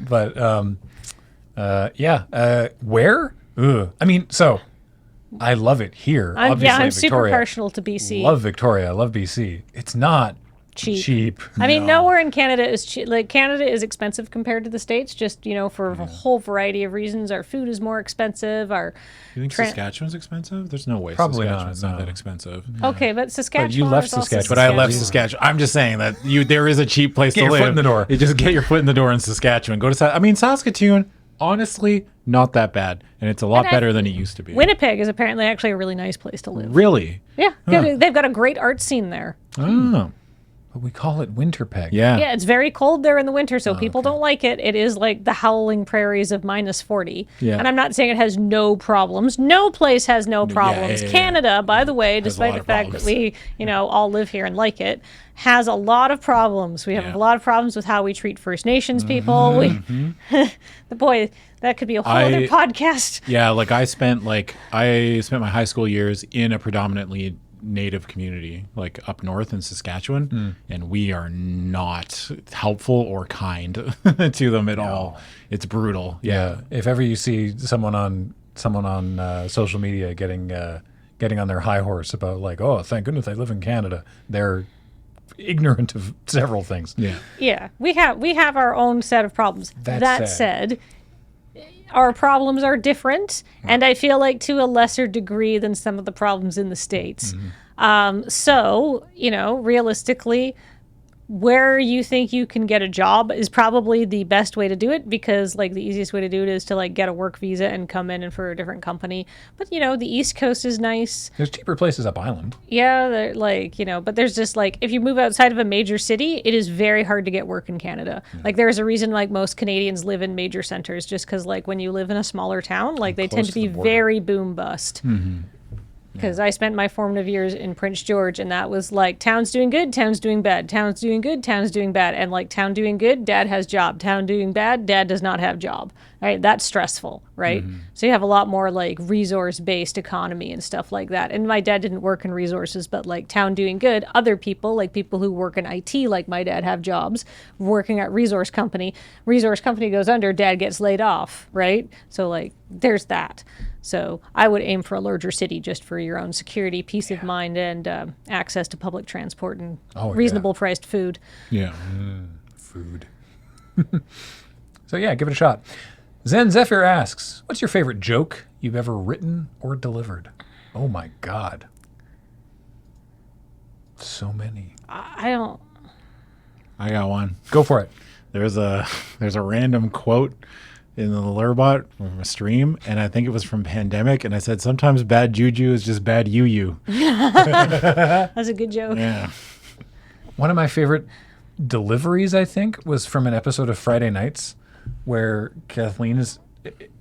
but where? Ugh. I mean, so I love it here. Obviously, I'm super Victoria. partial to BC. Love Victoria. I love BC. It's not cheap. I mean, nowhere in Canada is cheap. Like, Canada is expensive compared to the States, just, for a whole variety of reasons. Our food is more expensive. You think Saskatchewan's expensive? There's no way Probably Saskatchewan's not, not no. that expensive. Okay, but Saskatchewan. But you left is also Saskatchewan. But I left Saskatchewan. I'm just saying that there is a cheap place Get to your live. foot in the door. You just get your foot in the door in Saskatchewan. Go to Saskatoon, honestly, not that bad. And it's a lot better than it used to be. Winnipeg is apparently actually a really nice place to live. Really? Yeah, they've got a great art scene there. Oh. But we call it Winterpeg. Yeah. Yeah, it's very cold there in the winter, so people don't like it. It is like the howling prairies of -40. Yeah. And I'm not saying it has no problems. No place has no problems. yeah. Canada, by the way, a despite lot the of fact problems. that we, all live here and like it, has a lot of problems. We have Yeah. a lot of problems with how we treat First Nations people. Boy, that could be a whole other podcast. Yeah, I spent my high school years in a predominantly Native community, up north in Saskatchewan, and we are not helpful or kind to them at all. It's brutal. Yeah. If ever you see someone on social media getting on their high horse about oh, thank goodness I live in Canada, they're ignorant of several things. Yeah. Yeah, we have our own set of problems. That said, our problems are different, and I feel like to a lesser degree than some of the problems in the States. So, realistically, where you think you can get a job is probably the best way to do it, because like the easiest way to do it is to like get a work visa and come in and for a different company. But you know, the East Coast is nice. There's cheaper places up island. Yeah, they're like, you know, but there's just like, if you move outside of a major city, it is very hard to get work in Canada. Like there's a reason like most Canadians live in major centers, just because like when you live in a smaller town, like they tend to be very boom bust. Because I spent my formative years in Prince George, and that was like, town's doing good, town's doing bad, town's doing good, town's doing bad. And like, town doing good, dad has job. Town doing bad, dad does not have job. Right? That's stressful, right? So you have a lot more like resource-based economy and stuff like that. And my dad didn't work in resources, but like town doing good, other people, like people who work in IT, like my dad, have jobs working at resource company. Resource company goes under, dad gets laid off, right? So like, there's that. So I would aim for a larger city just for your own security, peace of mind, and access to public transport and reasonable priced food. Yeah. Food. So yeah, give it a shot. Zen Zephyr asks, what's your favorite joke you've ever written or delivered? Oh my God. So many. I don't. I got one. Go for it. There's a random quote in the Lurbot from a stream, and I think it was from Pandemic, and I said, sometimes bad juju is just bad you. That's a good joke. Yeah. One of my favorite deliveries, I think, was from an episode of Friday Nights where Kathleen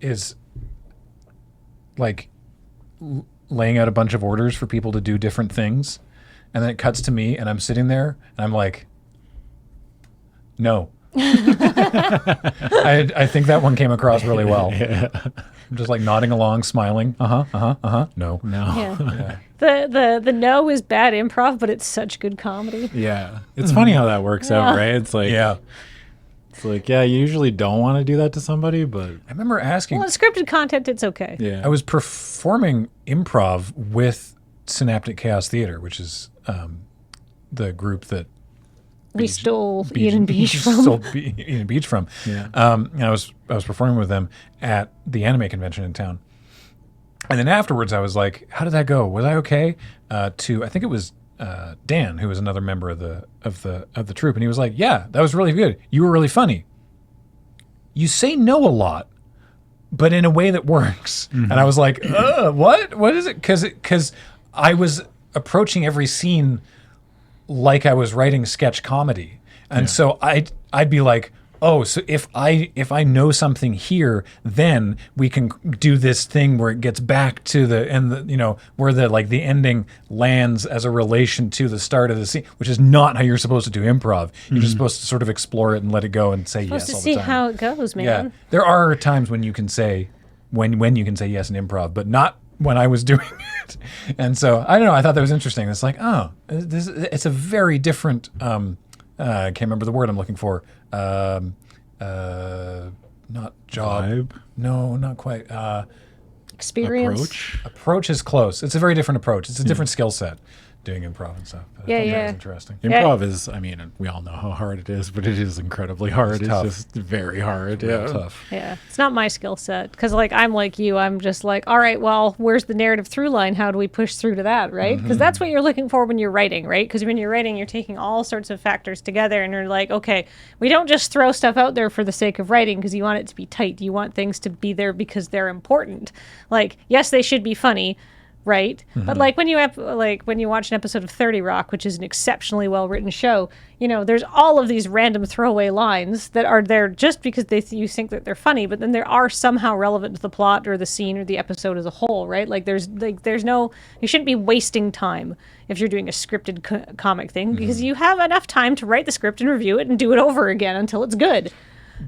is like laying out a bunch of orders for people to do different things. And then it cuts to me and I'm sitting there and I'm like, no. I think that one came across really well. Yeah. I'm just like nodding along, smiling. No. No. Yeah. The no is bad improv, but it's such good comedy. Yeah. It's funny how that works out, right? It's like, it's like, yeah, you usually don't want to do that to somebody, but I remember asking. Well, in scripted content, it's okay. yeah. I was performing improv with Synaptic Chaos Theater, which is the group that We stole Ian and Beach from. Stole Ian and Beach from. Yeah. And I was performing with them at the anime convention in town. And then afterwards, I was like, "How did that go? Was I okay?" I think it was Dan, who was another member of the troupe, and he was like, "Yeah, that was really good. You were really funny. You say no a lot, but in a way that works." And I was like, "What? What is it?" Because I was approaching every scene like I was writing sketch comedy, and so I'd be like, oh, so if I know something here, then we can do this thing where it gets back to where the ending lands as a relation to the start of the scene, which is not how you're supposed to do improv. You're just supposed to sort of explore it and let it go and say yes all the time. Supposed to see how it goes, man. Yeah, there are times when you can say when you can say yes in improv, but not when I was doing it. And so I don't know. I thought that was interesting. It's like, oh, it's a very different. I can't remember the word I'm looking for. Not job. Vibe? No, not quite. Experience. Approach is close. It's a very different approach. It's a different skill set doing improv and stuff. But I thought that was interesting. Improv is, I mean, we all know how hard it is, but it is incredibly hard. It's tough. just very hard. Real tough. Yeah, it's not my skill set, because like I'm like you, I'm just like, all right, well, where's the narrative through line? How do we push through to that, right? Because that's what you're looking for when you're writing, right? Because when you're writing, you're taking all sorts of factors together, and you're like, okay, we don't just throw stuff out there for the sake of writing because you want it to be tight. You want things to be there because they're important. Like, yes, they should be funny, right? But like when you watch an episode of 30 Rock, which is an exceptionally well written show, there's all of these random throwaway lines that are there just because you think that they're funny, but then they are somehow relevant to the plot or the scene or the episode as a whole, right? Like there's no, you shouldn't be wasting time if you're doing a scripted comic thing, because you have enough time to write the script and review it and do it over again until it's good.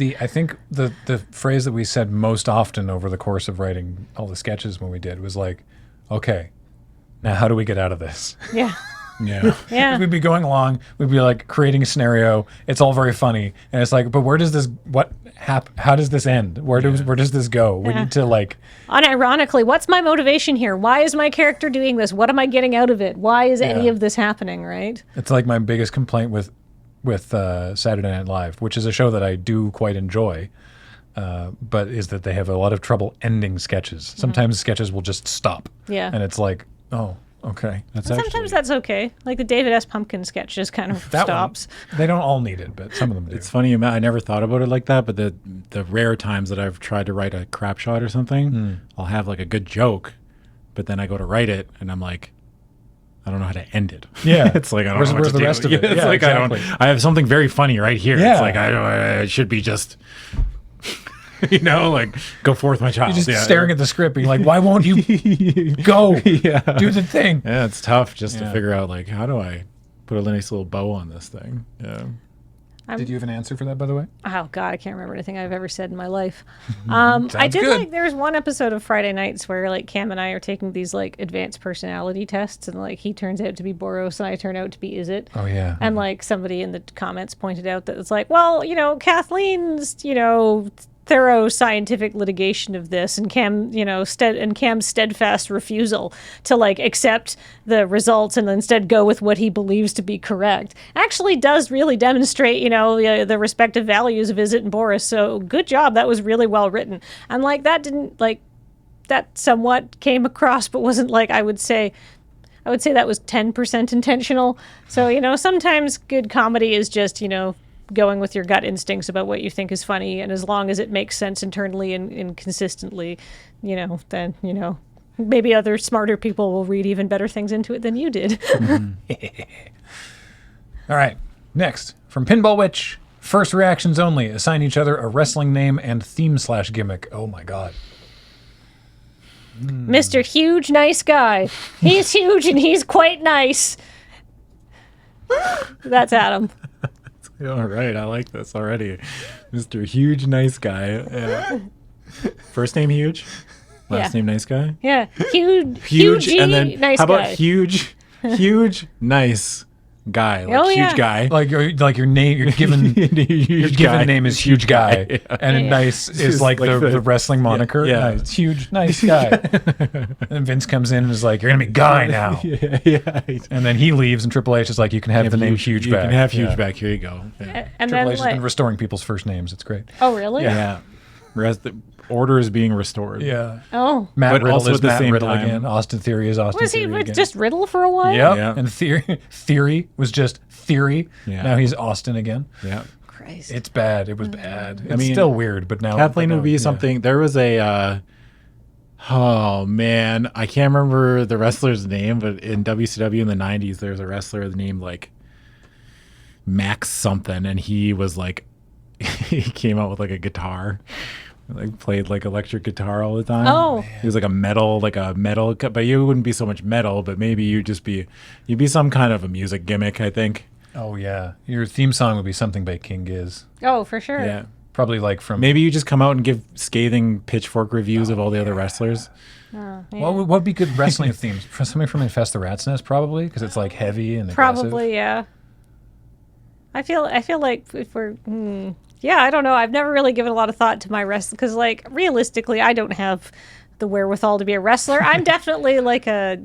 I think the phrase that we said most often over the course of writing all the sketches when we did was like, okay, now how do we get out of this? Yeah. Yeah. Yeah. We'd be going along, we'd be like creating a scenario. It's all very funny, and it's like, but where does this? How does this end? Where does this go? We need to like. Unironically, what's my motivation here? Why is my character doing this? What am I getting out of it? Why is any of this happening? Right. It's like my biggest complaint with Saturday Night Live, which is a show that I do quite enjoy. But is that they have a lot of trouble ending sketches. Sometimes sketches will just stop. Yeah. And it's like, oh, Okay. That's And sometimes that's okay. Like the David S. Pumpkin sketch just kind of That stops. one, they don't all need it, but some of them do. It's funny. I never thought about it like that, but the rare times that I've tried to write a crap shot or something, I'll have like a good joke, but then I go to write it and I'm like, I don't know how to end it. Yeah. It's like I don't Where's- know what where's to the do. rest of it? It's Yeah, like exactly. I have something very funny right here. Yeah. It's like I should be just like go forth my child. You're just staring at the script being like, why won't you go Yeah. do the thing? Yeah, it's tough just Yeah. to figure out like how do I put a nice little bow on this thing. Yeah. Did you have an answer for that, by the way? Oh God, I can't remember anything I've ever said in my life. I Sounds did good. like there was one episode of Friday Nights where like Cam and I are taking these like advanced personality tests, and like he turns out to be Boros and I turn out to be Is It. Oh, yeah. And like somebody in the comments pointed out that it's like, well, Kathleen's, thorough scientific litigation of this, and Cam, Cam's steadfast refusal to like accept the results and instead go with what he believes to be correct actually does really demonstrate, the respective values of Is It and Boris. So good job. That was really well written. And like that didn't like that somewhat came across, but wasn't like I would say that was 10% intentional. So, sometimes good comedy is just, going with your gut instincts about what you think is funny. And as long as it makes sense internally and consistently, then, maybe other smarter people will read even better things into it than you did. All right. Next, from Pinball Witch. First reactions only. Assign each other a wrestling name and theme/gimmick. Oh, my God. Mr. Huge Nice Guy. He's huge and he's quite nice. That's Adam. All right, I like this already. Mr. Huge Nice Guy. Yeah. First name Huge, last Yeah. name Nice Guy. Yeah. Huge, And then nice how about guy. huge, nice guy, like Oh, huge yeah. guy. Like your name, you're given your given name is Huge Guy, and Yeah. nice is just like like the the- wrestling moniker. yeah. Nice, huge, nice guy. And Vince comes in and is like, "You're gonna be Guy now." yeah. And then he leaves, and Triple H is like, "You can have the name Huge You back." can have Huge Yeah. back. Here you go. Yeah. And Triple then H has like, been restoring people's first names. It's great. oh really? Yeah. The order is being restored. Yeah. Oh, Matt But Riddle also is at the Matt same Riddle time- again. Austin Theory is Austin was he Theory again. just Riddle for a while? Yep. Yeah. And Theory was just Theory. Yeah. Now he's Austin again. Yeah. Christ. It's bad. It was bad. It's mean, still weird, but now Kathleen but would be now- something. There was a, oh man, I can't remember the wrestler's name, but in WCW in the 90s, there's a wrestler named like Max something, and he was like, he came out with like a guitar, like played like electric guitar all the time. Oh. He was like a metal, but you wouldn't be so much metal, but maybe you'd be some kind of a music gimmick, I think. Oh yeah, your theme song would be something by King Giz. Oh, for sure. Yeah. Probably like from Maybe you just come out and give scathing pitchfork reviews of all the other wrestlers. Oh, yeah. what would be good wrestling themes? Something from Infest the Rat's Nest, probably, because it's like heavy and aggressive. Probably, yeah. I feel like if we're, yeah, I don't know. I've never really given a lot of thought to my wrestling because, like, realistically, I don't have the wherewithal to be a wrestler. I'm definitely like a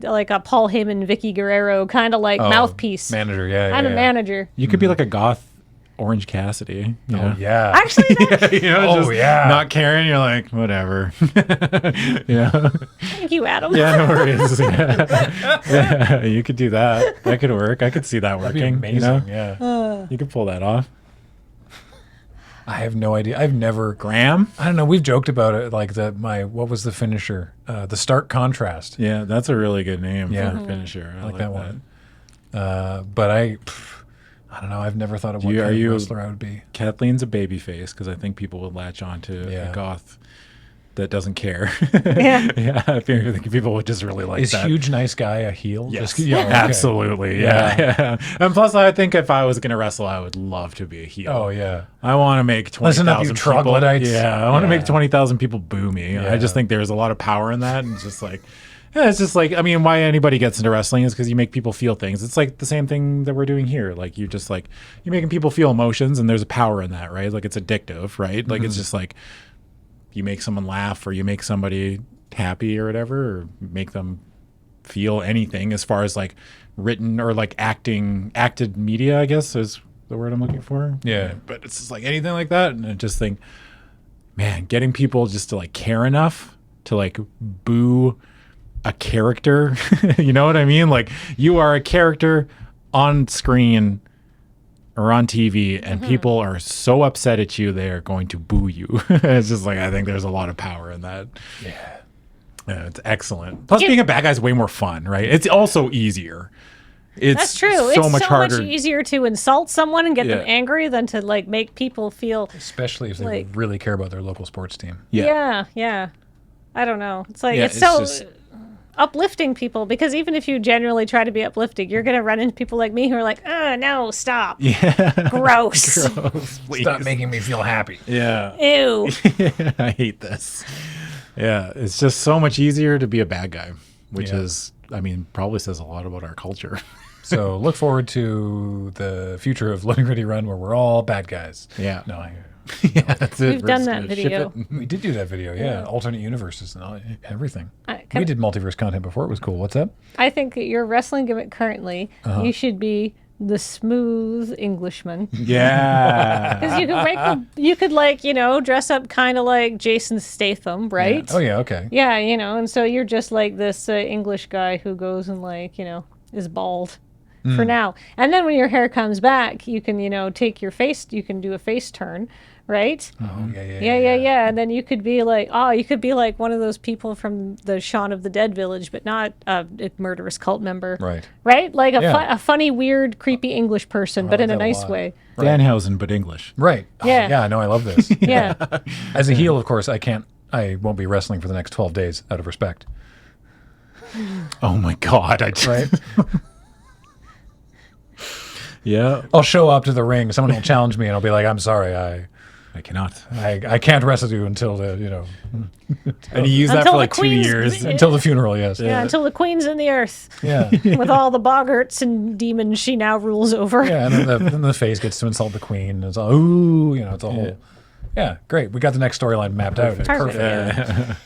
Paul Heyman, Vicky Guerrero kind of like Oh, mouthpiece. manager. Yeah, I'm yeah, a yeah. manager. You could be like a goth Orange Cassidy. You know? Oh yeah. Actually, that, You know, Oh, just yeah. not caring. You're like, whatever. Yeah. thank you, Adam. Yeah, no worries. Yeah. Yeah, you could do that. That could work. I could see that That'd be working. amazing. You know? Yeah. You could pull that off. I have no idea. I've never. Graham? I don't know. We've joked about it. Like what was the finisher? The stark contrast. Yeah, that's a really good name Yeah. for a finisher. I like that one. But I don't know. I've never thought of what You- kind are of you- wrestler I would be. Kathleen's a baby face because I think people would latch on to Yeah. a goth that doesn't care. Yeah. Yeah, I think people would just really like Is that. Huge Nice Guy a heel? Yes, Yeah, okay. absolutely. Yeah. And plus, I think if I was going to wrestle, I would love to be a heel. Oh yeah. I want to make 20,000 Listen up, you people. troglodytes. Yeah, I want to Yeah. make 20,000 people boo me. Yeah. I just think there's a lot of power in that. And it's just like, yeah, it's just like, I mean, why anybody gets into wrestling is because you make people feel things. It's like the same thing that we're doing here. Like, you just like, you're making people feel emotions, and there's a power in that, right? Like, it's addictive, right? Like, it's just like, you make someone laugh or you make somebody happy or whatever, or make them feel anything as far as like written or like acted media, I guess is the word I'm looking for. Yeah. But it's just like anything like that. And I just think, man, getting people just to like care enough to like boo a character. You know what I mean? Like you are a character on screen or on TV, and people are so upset at you, they are going to boo you. It's just like, I think there's a lot of power in that. Yeah. Yeah, it's excellent. Plus, being a bad guy is way more fun, right? It's also easier. It's That's true. So It's much so harder. much easier to insult someone and get them Yeah. angry than to like make people feel. Especially if they Like- really care about their local sports team. Yeah. I don't know. It's like Yeah, it's it's so just- uplifting people, because even if you genuinely try to be uplifting, you're gonna run into people like me who are like, no, stop. Yeah. Gross. Please. Stop making me feel happy. Yeah. Ew. I hate this. Yeah, it's just so much easier to be a bad guy, which Yeah. is, I mean, probably says a lot about our culture. So look forward to the future of Loading Ready Run where we're all bad guys. Yeah. No, Yeah, that's it. We've We're done just that gonna ship video. it. we did do that video. Yeah. Alternate universes and everything. I We did multiverse content before. It was cool. What's up? I think that your wrestling gimmick currently, Uh-huh. you should be the smooth Englishman. Yeah. Because you could you could like, dress up kind of like Jason Statham, right? Oh, yeah. Okay. Yeah, and so you're just like this English guy who goes and like, is bald Hmm. for now. And then when your hair comes back, you can, take your face, you can do a face turn, right? Oh, yeah. Yeah. And then you could be like, one of those people from the Shaun of the Dead village, but not a murderous cult member. Right. Right? Like Yeah. a funny, weird, creepy English person, but like in a that a nice lot. way. Danhausen, but English. Right. Oh, Yeah. yeah. No, I love this. Yeah. As a heel, of course, I won't be wrestling for the next 12 days out of respect. Oh my God. Right. Yeah. I'll show up to the ring. Someone will challenge me and I'll be like, I'm sorry. I cannot. I can't wrestle you until the, And you use that Until for the like 2 Queen's- years. until the funeral. Yes. Yeah, until the queen's in the earth. Yeah. With all the boggarts and demons she now rules over. Yeah, and then the face gets to insult the queen. It's all, ooh, it's a whole. Yeah, great. We got the next storyline mapped out. It's Perfect. perfect.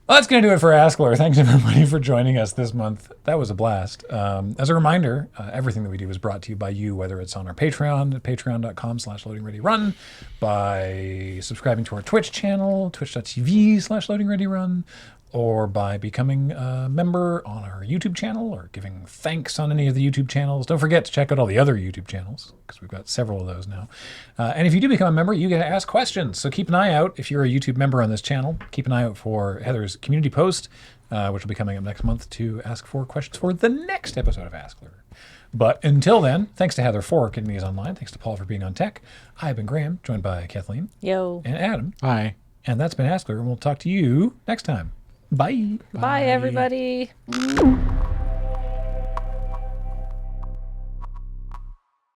Well, that's going to do it for AskLRR. Thanks, everybody, for joining us this month. That was a blast. As a reminder, everything that we do is brought to you by you, whether it's on our Patreon at patreon.com/loadingreadyrun, by subscribing to our Twitch channel, twitch.tv/loadingreadyrun, or by becoming a member on our YouTube channel or giving thanks on any of the YouTube channels. Don't forget to check out all the other YouTube channels, because we've got several of those now. And if you do become a member, you get to ask questions. So keep an eye out. If you're a YouTube member on this channel, keep an eye out for Heather's community post, which will be coming up next month, to ask for questions for the next episode of AskLRR. But until then, thanks to Heather for getting these online. Thanks to Paul for being on tech. I've been Graham, joined by Kathleen Yo. and Adam. Hi. And that's been AskLRR, and we'll talk to you next time. Bye. Bye, everybody.